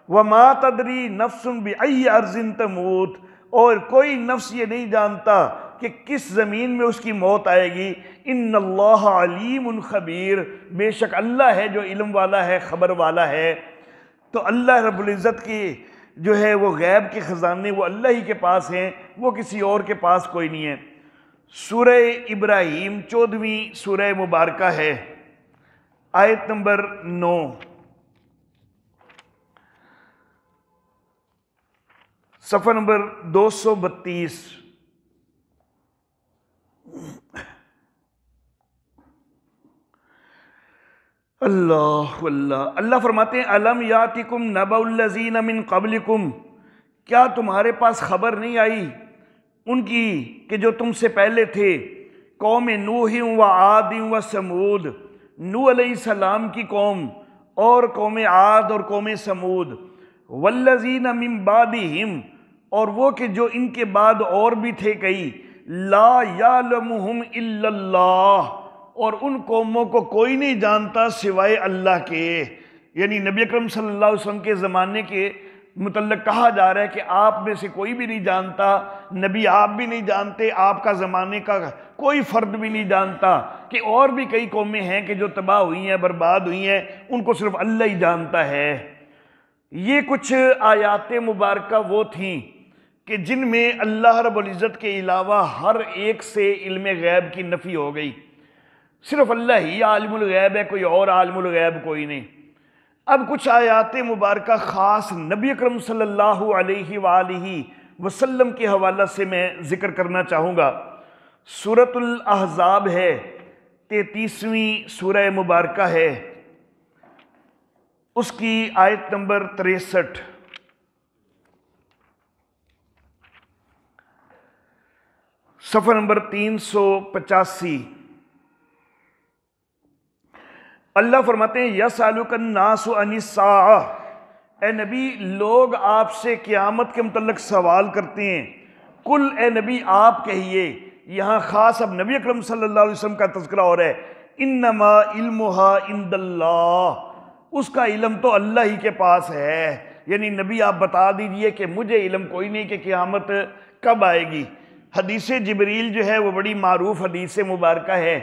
وَمَا تَدْرِي نَفْسٌ بِأَيِّ أَرْضٍ تَمُوتُ، اور کوئی نفس یہ نہیں جانتا کہ کس زمین میں اس کی موت آئے گی۔ ان اللہ علیم خبیر، بے شک اللہ ہے جو علم والا ہے، خبر والا ہے۔ تو اللہ رب العزت کی جو ہے وہ غیب کے خزانے وہ اللہ ہی کے پاس ہیں، وہ کسی اور کے پاس کوئی نہیں ہے۔ سورہ ابراہیم 14ویں سورہ مبارکہ ہے، آیت نمبر 9۔ صفحہ نمبر 232۔ اللہ فرماتے ہیں الم یاتکم نبأ الذین من قبلکم، کیا تمہارے پاس خبر نہیں آئی ان کی کہ جو تم سے پہلے تھے، قوم نوح و عاد و سمود، نوح علیہ السلام کی قوم اور قوم عاد اور قوم سمود، والذین من بعدہم، اور وہ کہ جو ان کے بعد اور بھی تھے کئی، لا یعلمہم الا اللہ، اور ان قوموں کو کوئی نہیں جانتا سوائے اللہ کے۔ یعنی نبی اکرم صلی اللہ علیہ وسلم کے زمانے کے متعلق کہا جا رہا ہے کہ آپ میں سے کوئی بھی نہیں جانتا، نبی آپ بھی نہیں جانتے، آپ کا زمانے کا کوئی فرد بھی نہیں جانتا کہ اور بھی کئی قومیں ہیں کہ جو تباہ ہوئی ہیں، برباد ہوئی ہیں، ان کو صرف اللہ ہی جانتا ہے۔ یہ کچھ آیات مبارکہ وہ تھیں کہ جن میں اللہ رب العزت کے علاوہ ہر ایک سے علم غیب کی نفی ہو گئی، صرف اللہ ہی عالم الغیب ہے، کوئی اور عالم الغیب کوئی نہیں۔ اب کچھ آیات مبارکہ خاص نبی اکرم صلی اللہ علیہ وآلہ وسلم کے حوالہ سے میں ذکر کرنا چاہوں گا۔ سورۃ الاحزاب ہے، 33ویں سورہ مبارکہ ہے، اس کی آیت نمبر 63۔ صفحہ نمبر 385۔ اللہ فرماتے ہیں یسألک الناس عن الساعہ، اے نبی لوگ آپ سے قیامت کے متعلق سوال کرتے ہیں، کل اے نبی آپ کہیے، یہاں خاص اب نبی اکرم صلی اللہ علیہ وسلم کا تذکرہ ہو رہا ہے، انما علمها عند اللہ، اس کا علم تو اللہ ہی کے پاس ہے۔ یعنی نبی آپ بتا دیجئے کہ مجھے علم کوئی نہیں کہ قیامت کب آئے گی۔ حدیث جبریل جو ہے وہ بڑی معروف حدیث مبارکہ ہے۔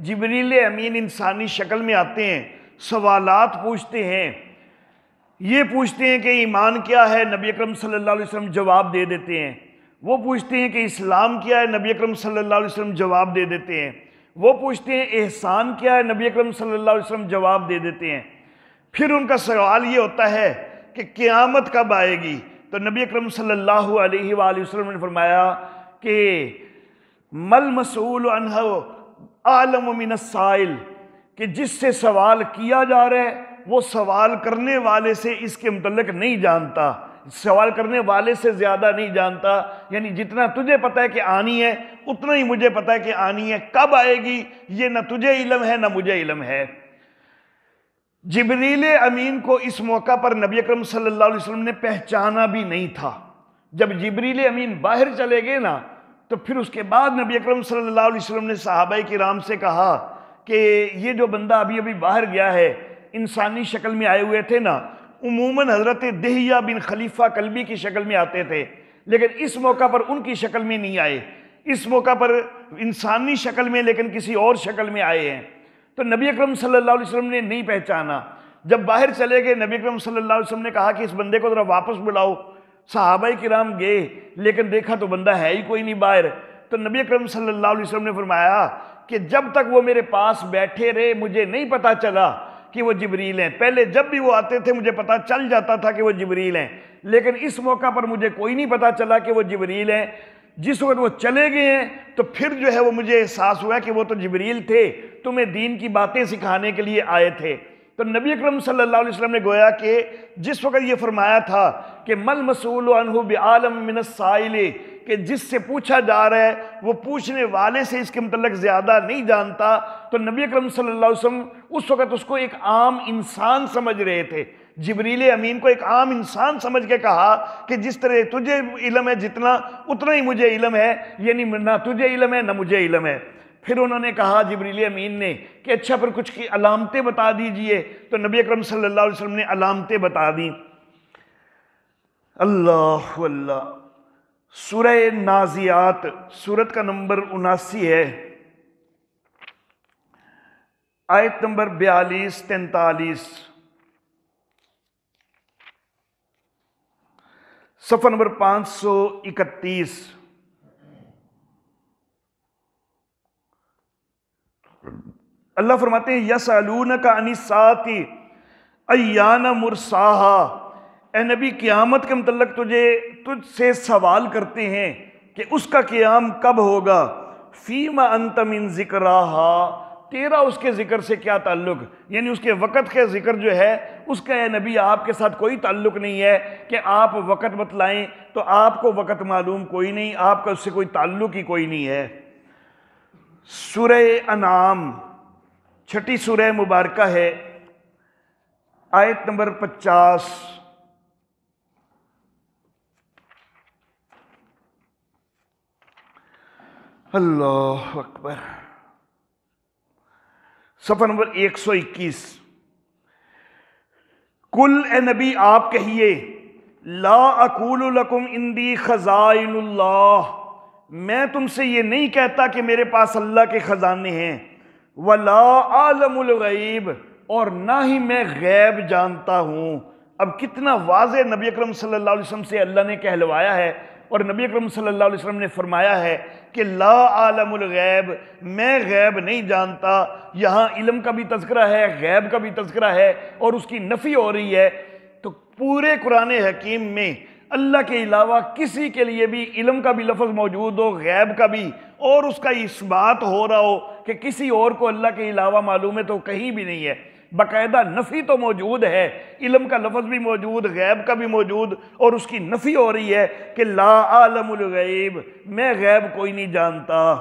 جبریل امین انسانی شکل میں آتے ہیں، سوالات پوچھتے ہیں، یہ پوچھتے ہیں کہ ایمان کیا ہے، نبی اکرم صلی اللہ علیہ وسلم جواب دے دیتے ہیں۔ وہ پوچھتے ہیں کہ اسلام کیا ہے، نبی اکرم صلی اللہ علیہ وسلم جواب دے دیتے ہیں۔ وہ پوچھتے ہیں احسان کیا ہے، نبی اکرم صلی اللہ علیہ وسلم جواب دے دیتے ہیں۔ پھر ان کا سوال یہ ہوتا ہے کہ قیامت کب آئے گی، تو نبی اکرم صلی اللہ علیہ وآلہ وسلم نے فرمایا کہ مل مسئول عنہ عالم من السائل، کہ جس سے سوال کیا جا رہا ہے وہ سوال کرنے والے سے اس کے متعلق نہیں جانتا، سوال کرنے والے سے زیادہ نہیں جانتا۔ یعنی جتنا تجھے پتہ ہے کہ آنی ہے اتنا ہی مجھے پتہ ہے کہ آنی ہے، کب آئے گی یہ نہ تجھے علم ہے نہ مجھے علم ہے۔ جبریل امین کو اس موقع پر نبی اکرم صلی اللہ علیہ وسلم نے پہچانا بھی نہیں تھا۔ جب جبریل امین باہر چلے گئے نا تو پھر اس کے بعد نبی اکرم صلی اللہ علیہ وسلم نے صحابہ کرام سے کہا کہ یہ جو بندہ ابھی ابھی باہر گیا ہے، انسانی شکل میں آئے ہوئے تھے نا، عموماً حضرت دہیہ بن خلیفہ کلبی کی شکل میں آتے تھے، لیکن اس موقع پر ان کی شکل میں نہیں آئے، اس موقع پر انسانی شکل میں لیکن کسی اور شکل میں آئے ہیں۔ تو نبی اکرم صلی اللہ علیہ وسلم نے نہیں پہچانا۔ جب باہر چلے گئے نبی اکرم صلی اللہ علیہ وسلم نے کہا کہ اس بندے کو ذرا واپس بلاؤ۔ صحابہ کرام گئے لیکن دیکھا تو بندہ ہے ہی کوئی نہیں باہر۔ تو نبی اکرم صلی اللہ علیہ وسلم نے فرمایا کہ جب تک وہ میرے پاس بیٹھے رہے مجھے نہیں پتا چلا کہ وہ جبریل ہیں۔ پہلے جب بھی وہ آتے تھے مجھے پتا چل جاتا تھا کہ وہ جبریل ہیں، لیکن اس موقع پر مجھے کوئی نہیں پتا چلا کہ وہ جبریل ہیں۔ جس وقت وہ چلے گئے ہیں تو پھر جو ہے وہ مجھے احساس ہوا کہ وہ تو جبریل تھے، تمہیں دین کی باتیں سکھانے کے لیے آئے تھے۔ تو نبی اکرم صلی اللہ علیہ وسلم نے گویا کہ جس وقت یہ فرمایا تھا کہ مل مسئول عنہ بعالم من السائل، کہ جس سے پوچھا جا رہا ہے وہ پوچھنے والے سے اس کے متعلق زیادہ نہیں جانتا، تو نبی اکرم صلی اللہ علیہ وسلم اس وقت اس کو ایک عام انسان سمجھ رہے تھے۔ جبریل امین کو ایک عام انسان سمجھ کے کہا کہ جس طرح تجھے علم ہے جتنا اتنا ہی مجھے علم ہے، یعنی نہ تجھے علم ہے نہ مجھے علم ہے۔ پھر انہوں نے کہا جبریل امین نے کہ اچھا پھر کچھ کی علامتیں بتا دیجئے، تو نبی اکرم صلی اللہ علیہ وسلم نے علامتیں بتا دیں۔ اللہ اللہ، سورہ نازیات سورت کا نمبر 79 ہے، آیت نمبر 42-43، صفحہ نمبر 531۔ اللہ فرماتے ہیں یسألونک عن الساعۃ ایان مرساہا، اے نبی قیامت کے متعلق تجھ سے سوال کرتے ہیں کہ اس کا قیام کب ہوگا، فیما انت من ذکراہا، تیرا اس کے ذکر سے کیا تعلق، یعنی اس کے وقت کے ذکر جو ہے اس کا اے نبی آپ کے ساتھ کوئی تعلق نہیں ہے کہ آپ وقت بتلائیں، تو آپ کو وقت معلوم کوئی نہیں، آپ کا اس سے کوئی تعلق ہی کوئی نہیں ہے۔ سورہ انعام چھٹی سورہ مبارکہ ہے، آیت نمبر 50۔ اللہ اکبر، صفحہ نمبر 121۔ کل اے نبی آپ کہیے، لا اقول لکم عندی خزائن اللہ، میں تم سے یہ نہیں کہتا کہ میرے پاس اللہ کے خزانے ہیں، ولا عالم الغیب، اور نہ ہی میں غیب جانتا ہوں۔ اب کتنا واضح نبی اکرم صلی اللہ علیہ وسلم سے اللہ نے کہلوایا ہے، اور نبی اکرم صلی اللہ علیہ وسلم نے فرمایا ہے کہ لا عالم الغیب، میں غیب نہیں جانتا۔ یہاں علم کا بھی تذکرہ ہے، غیب کا بھی تذکرہ ہے، اور اس کی نفی ہو رہی ہے۔ تو پورے قرآن حکیم میں اللہ کے علاوہ کسی کے لیے بھی علم کا بھی لفظ موجود ہو، غیب کا بھی، اور اس کا اثبات ہو رہا ہو کہ کسی اور کو اللہ کے علاوہ معلوم ہے، تو کہیں بھی نہیں ہے۔ باقاعدہ نفی تو موجود ہے، علم کا لفظ بھی موجود، غیب کا بھی موجود، اور اس کی نفی ہو رہی ہے کہ لا عالم الغیب، میں غیب کوئی نہیں جانتا۔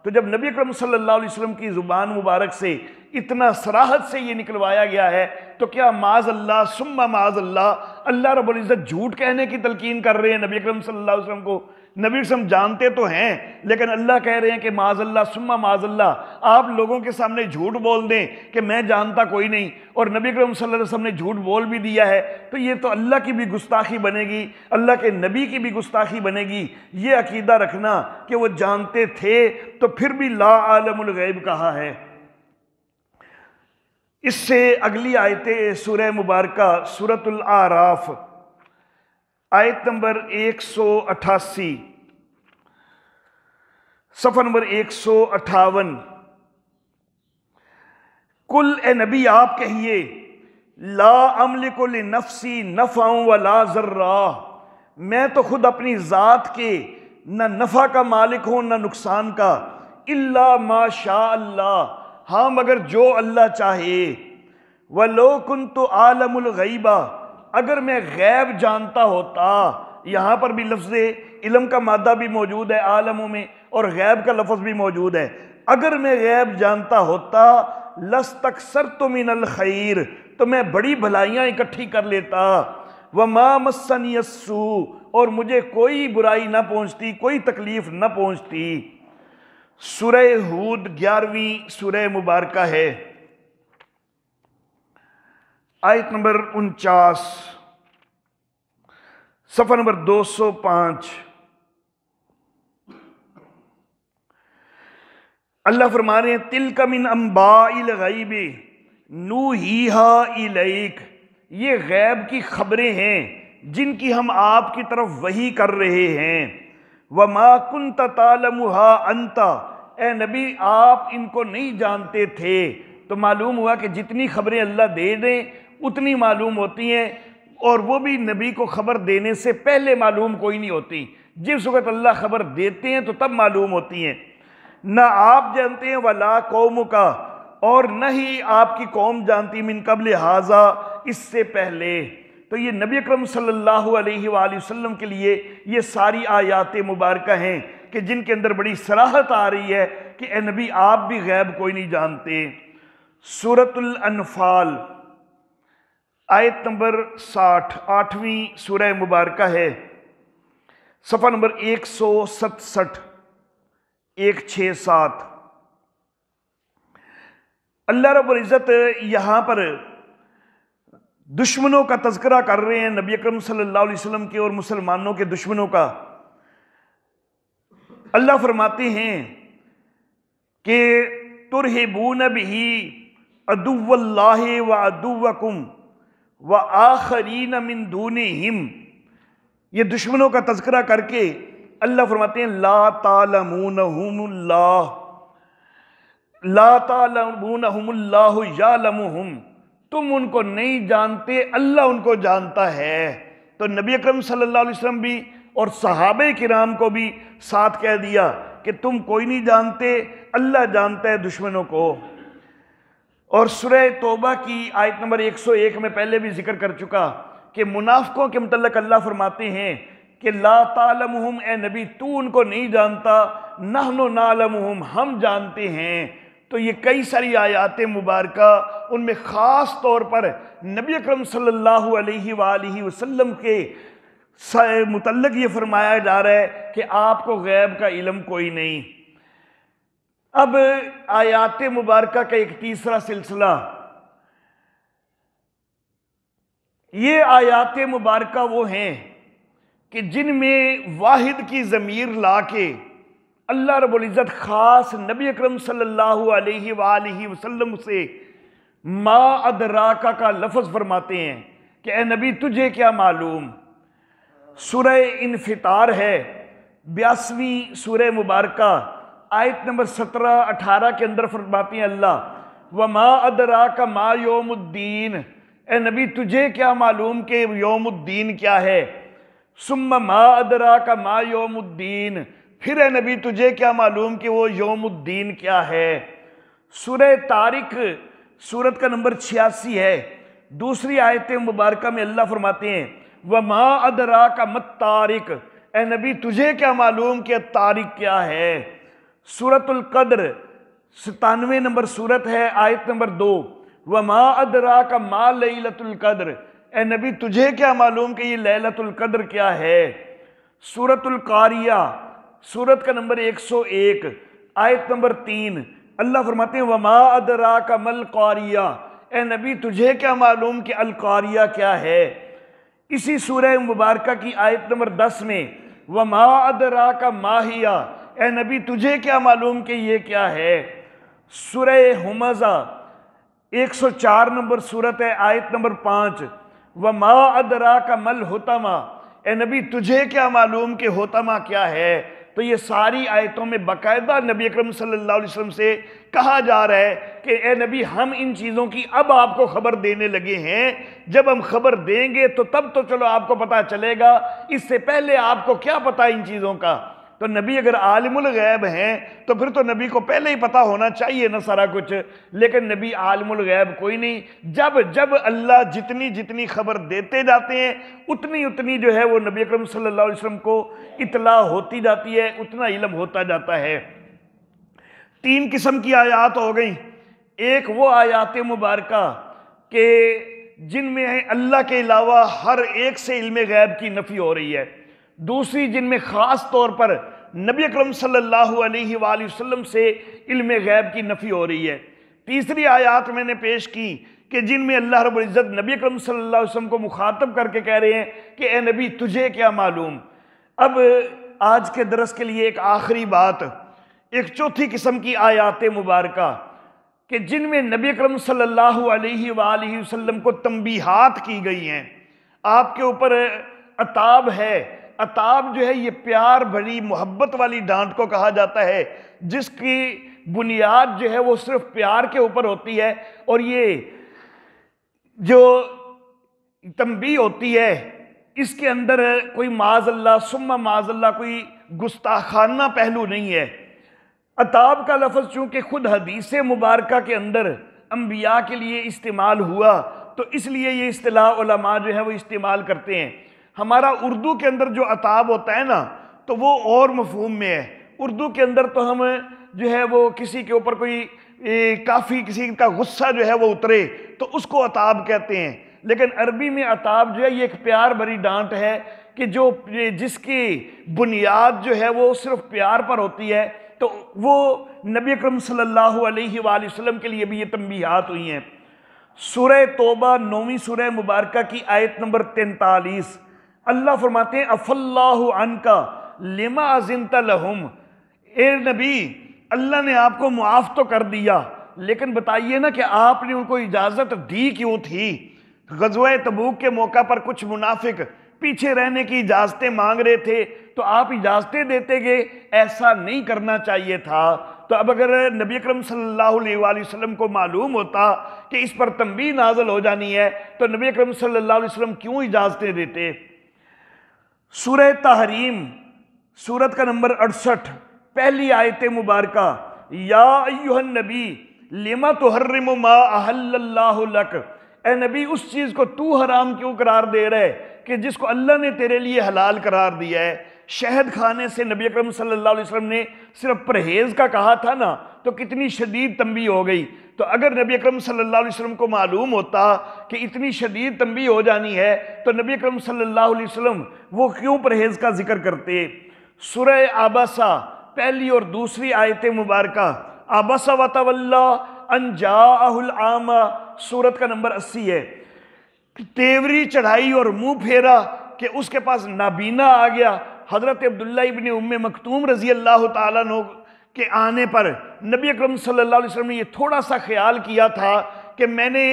تو جب نبی اکرم صلی اللہ علیہ وسلم کی زبان مبارک سے اتنا صراحت سے یہ نکلوایا گیا ہے، تو کیا معاذ اللہ ثم معاذ اللہ رب العزت جھوٹ کہنے کی تلقین کر رہے ہیں نبی اکرم صلی اللہ علیہ وسلم کو؟ نبی وسلم جانتے تو ہیں، لیکن اللہ کہہ رہے ہیں کہ معاذ اللہ ثم معاذ اللہ، آپ لوگوں کے سامنے جھوٹ بول دیں کہ میں جانتا کوئی نہیں، اور نبی اکرم صلی اللہ علیہ وسلم نے جھوٹ بول بھی دیا ہے، تو یہ تو اللہ کی بھی گستاخی بنے گی، اللہ کے نبی کی بھی گستاخی بنے گی۔ یہ عقیدہ رکھنا کہ وہ جانتے تھے تو پھر بھی لا عالم الغیب کہا ہے۔ اس سے اگلی آیتیں سورہ مبارکہ سورۃ الاعراف، آیت نمبر 188، صفحہ نمبر 158۔ کل اے نبی آپ کہیے، لا املک لنفسی نفعا ولا ضرا، میں تو خود اپنی ذات کے نہ نفع کا مالک ہوں نہ نقصان کا، الا ما شاء اللہ، ہاں مگر جو اللہ چاہے، وَلَوْ كُنْتُ عَالَمُ الْغَيْبَ، اگر میں غیب جانتا ہوتا، یہاں پر بھی لفظ علم کا مادہ بھی موجود ہے عالموں میں، اور غیب کا لفظ بھی موجود ہے، اگر میں غیب جانتا ہوتا، لَسْتَكْثَرْتُ مِنَ الْخَيْرِ، تو میں بڑی بھلائیاں اکٹھی کر لیتا، وَمَا مَسَّنِيَ السُّوءُ، اور مجھے کوئی برائی نہ پہنچتی، کوئی تکلیف نہ پہنچتی۔ سورہ ہود 11ویں سورہ مبارکہ ہے، آیت نمبر 49، صفحہ نمبر 205۔ اللہ فرما رہے ہیں، تِلْکَ مِنْ أَنْبَاءِ الْغَيْبِ نُوحِیہا إِلَيْکَ، یہ غیب کی خبریں ہیں جن کی ہم آپ کی طرف وحی کر رہے ہیں۔ وَمَا كُنْتَ تَعْلَمُهَا أَنْتَ، اے نبی آپ ان کو نہیں جانتے تھے۔ تو معلوم ہوا کہ جتنی خبریں اللہ دے دیں اتنی معلوم ہوتی ہیں، اور وہ بھی نبی کو خبر دینے سے پہلے معلوم کوئی نہیں ہوتی، جس وقت اللہ خبر دیتے ہیں تو تب معلوم ہوتی ہیں۔ نہ آپ جانتے ہیں ولا قوم کا، اور نہ ہی آپ کی قوم جانتی، من قبل ھذا، اس سے پہلے۔ تو یہ نبی اکرم صلی اللہ علیہ وآلہ وسلم کے لیے یہ ساری آیات مبارکہ ہیں کہ جن کے اندر بڑی صراحت آ رہی ہے کہ اے نبی آپ بھی غیب کوئی نہیں جانتے۔ سورۃ الانفال، آیت نمبر 60، 8ویں سورہ مبارکہ ہے، صفحہ نمبر 167، 167۔ اللہ رب العزت یہاں پر دشمنوں کا تذکرہ کر رہے ہیں، نبی اکرم صلی اللہ علیہ وسلم کے اور مسلمانوں کے دشمنوں کا۔ اللہ فرماتے ہیں کہ ترہبون بہ عدو اللہ وعدوکم وآخرین من دونہم، یہ دشمنوں کا تذکرہ کر کے اللہ فرماتے ہیں لا تعلمونہم اللہ یعلمہم، تم ان کو نہیں جانتے، اللہ ان کو جانتا ہے۔ تو نبی اکرم صلی اللہ علیہ وسلم بھی اور صحابہ کرام کو بھی ساتھ کہہ دیا کہ تم کوئی نہیں جانتے، اللہ جانتا ہے دشمنوں کو۔ اور سورہ توبہ کی آیت نمبر 101 میں پہلے بھی ذکر کر چکا کہ منافقوں کے متعلق اللہ فرماتے ہیں کہ لا تعلمہم، اے نبی تو ان کو نہیں جانتا، نحن نعلمہم، ہم جانتے ہیں۔ تو یہ کئی ساری آیات مبارکہ، ان میں خاص طور پر نبی اکرم صلی اللہ علیہ وآلہ وسلم کے متعلق یہ فرمایا جا رہا ہے کہ آپ کو غیب کا علم کوئی نہیں۔ اب آیات مبارکہ کا ایک تیسرا سلسلہ، یہ آیات مبارکہ وہ ہیں کہ جن میں واحد کی ضمیر لا کے اللہ رب العزت خاص نبی اکرم صلی اللہ علیہ وآلہ وسلم سے ما ادراکا کا لفظ فرماتے ہیں کہ اے نبی تجھے کیا معلوم۔ سورہ انفطار ہے، 82ویں سورہ مبارکہ، آیت نمبر 17-18 کے اندر فرماتے ہیں اللہ وما ادراک ما یوم الدین، اے نبی تجھے کیا معلوم کہ یوم الدین کیا ہے۔ ثم ما ادراک ما یوم الدین، پھر اے نبی تجھے کیا معلوم کہ وہ یوم الدین کیا ہے۔ سورہ طارق سورت کا نمبر 86 ہے، دوسری آیت مبارکہ میں اللہ فرماتے ہیں وما ادراک ما الطارق، اے نبی تجھے کیا معلوم کہ طارق کیا ہے۔ سورۃ القدر 97 نمبر سورت ہے، آیت نمبر 2 وما ادراک ما لیلۃ القدر، اے نبی تجھے کیا معلوم کہ یہ لیلۃ القدر کیا ہے۔ سورۃ القاریہ سورت کا نمبر 101 آیت نمبر 3 اللہ فرماتے ہیں وما ادراک ما القاریہ، اے نبی تجھے کیا معلوم کہ القاریہ کیا ہے۔ اسی سورہ مبارکہ کی آیت نمبر 10 میں وما ادراک ما ہی، اے نبی تجھے کیا معلوم کہ یہ کیا ہے۔ سورہ ہمزہ 104 نمبر سورت ہے، آیت نمبر 5 وما ادراک ما الحطمہ، اے نبی تجھے کیا معلوم کہ حطمہ کیا ہے۔ تو یہ ساری آیتوں میں باقاعدہ نبی اکرم صلی اللہ علیہ وسلم سے کہا جا رہا ہے کہ اے نبی ہم ان چیزوں کی اب آپ کو خبر دینے لگے ہیں، جب ہم خبر دیں گے تو تب تو چلو آپ کو پتہ چلے گا، اس سے پہلے آپ کو کیا پتہ ان چیزوں کا۔ تو نبی اگر عالم الغیب ہیں تو پھر تو نبی کو پہلے ہی پتہ ہونا چاہیے نا سارا کچھ، لیکن نبی عالم الغیب کوئی نہیں۔ جب اللہ جتنی خبر دیتے جاتے ہیں اتنی جو ہے وہ نبی اکرم صلی اللہ علیہ وسلم کو اطلاع ہوتی جاتی ہے، اتنا علم ہوتا جاتا ہے۔ 3 قسم کی آیات ہو گئیں، ایک وہ آیات مبارکہ کہ جن میں اللہ کے علاوہ ہر ایک سے علم غیب کی نفی ہو رہی ہے، دوسری جن میں خاص طور پر نبی اکرم صلی اللہ علیہ وآلہ وسلم سے علم غیب کی نفی ہو رہی ہے، تیسری آیات میں نے پیش کی کہ جن میں اللہ رب العزت نبی اکرم صلی اللہ علیہ وسلم کو مخاطب کر کے کہہ رہے ہیں کہ اے نبی تجھے کیا معلوم۔ اب آج کے درس کے لیے ایک آخری بات، ایک چوتھی قسم کی آیات مبارکہ کہ جن میں نبی اکرم صلی اللہ علیہ وآلہ وسلم کو تنبیہات کی گئی ہیں، آپ کے اوپر عتاب ہے۔ عتاب جو ہے یہ پیار بھری محبت والی ڈانٹ کو کہا جاتا ہے، جس کی بنیاد جو ہے وہ صرف پیار کے اوپر ہوتی ہے، اور یہ جو تنبیہ ہوتی ہے اس کے اندر کوئی معاذ اللہ ثم معاذ اللہ کوئی گستاخانہ پہلو نہیں ہے۔ عتاب کا لفظ چونکہ خود حدیث مبارکہ کے اندر انبیاء کے لیے استعمال ہوا تو اس لیے یہ اصطلاح علماء جو ہے وہ استعمال کرتے ہیں۔ ہمارا اردو کے اندر جو عتاب ہوتا ہے نا تو وہ اور مفہوم میں ہے۔ اردو کے اندر تو ہم جو ہے وہ کسی کے اوپر کوئی کافی کسی کا غصہ جو ہے وہ اترے تو اس کو عتاب کہتے ہیں، لیکن عربی میں عتاب جو ہے یہ ایک پیار بھری ڈانٹ ہے کہ جس کی بنیاد جو ہے وہ صرف پیار پر ہوتی ہے، تو وہ نبی اکرم صلی اللہ علیہ وآلہ وسلم کے لیے بھی یہ تنبیہات ہوئی ہیں۔ سورہ توبہ 9ویں سورہ مبارکہ کی آیت نمبر 43 اللہ فرماتے ہیں اف اللہ عنک لما اذنت لہم، اے نبی اللہ نے آپ کو معاف تو کر دیا، لیکن بتائیے نا کہ آپ نے ان کو اجازت دی کیوں تھی؟ غزوہ تبوک کے موقع پر کچھ منافق پیچھے رہنے کی اجازتیں مانگ رہے تھے تو آپ اجازتیں دیتے گئے، ایسا نہیں کرنا چاہیے تھا۔ تو اب اگر نبی اکرم صلی اللہ علیہ وآلہ وسلم کو معلوم ہوتا کہ اس پر تنبیہ نازل ہو جانی ہے تو نبی اکرم صلی اللہ علیہ وسلم کیوں اجازتیں دیتے؟ سورہ تحریم سورت کا نمبر 68 پہلی آیت مبارکہ، یا ایھا النبی لما تحرم ما احل اللہ لک، اے نبی اس چیز کو تو حرام کیوں قرار دے رہے کہ جس کو اللہ نے تیرے لیے حلال قرار دیا ہے۔ شہد کھانے سے نبی اکرم صلی اللہ علیہ وسلم نے صرف پرہیز کا کہا تھا نا، تو کتنی شدید تنبیہ ہو گئی۔ تو اگر نبی اکرم صلی اللہ علیہ وسلم کو معلوم ہوتا کہ اتنی شدید تنبیہ ہو جانی ہے تو نبی اکرم صلی اللہ علیہ وسلم وہ کیوں پرہیز کا ذکر کرتے؟ سورہ عبسہ پہلی اور دوسری آیت مبارکہ، عبس وتولی ان جاءہ الاعمی سورت کا نمبر 80 ہے۔ تیوری چڑھائی اور منہ پھیرا کہ اس کے پاس نابینا آ گیا۔ حضرت عبداللہ ابن ام مکتوم رضی اللہ تعالیٰ عنہ کے آنے پر نبی اکرم صلی اللہ علیہ وسلم نے یہ تھوڑا سا خیال کیا تھا کہ میں نے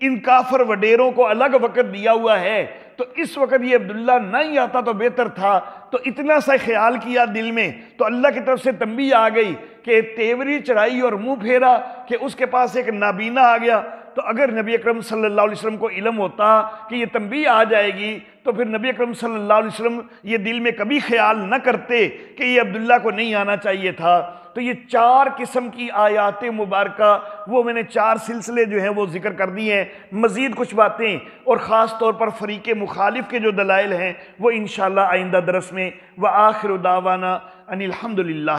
ان کافر وڈیروں کو الگ وقت دیا ہوا ہے، تو اس وقت یہ عبداللہ نہیں آتا تو بہتر تھا، تو اتنا سا خیال کیا دل میں، تو اللہ کی طرف سے تنبیہ آ گئی کہ تیوری چڑھائی اور منہ پھیرا کہ اس کے پاس ایک نابینا آ گیا۔ تو اگر نبی اکرم صلی اللہ علیہ وسلم کو علم ہوتا کہ یہ تنبیہ آ جائے گی تو پھر نبی اکرم صلی اللہ علیہ وسلم یہ دل میں کبھی خیال نہ کرتے کہ یہ عبداللہ کو نہیں آنا چاہیے تھا۔ تو یہ 4 قسم کی آیات مبارکہ وہ میں نے 4 سلسلے جو ہیں وہ ذکر کر دی ہیں۔ مزید کچھ باتیں اور خاص طور پر فریق مخالف کے جو دلائل ہیں وہ انشاءاللہ آئندہ درس میں، وآخر دعوانا ان الحمدللہ۔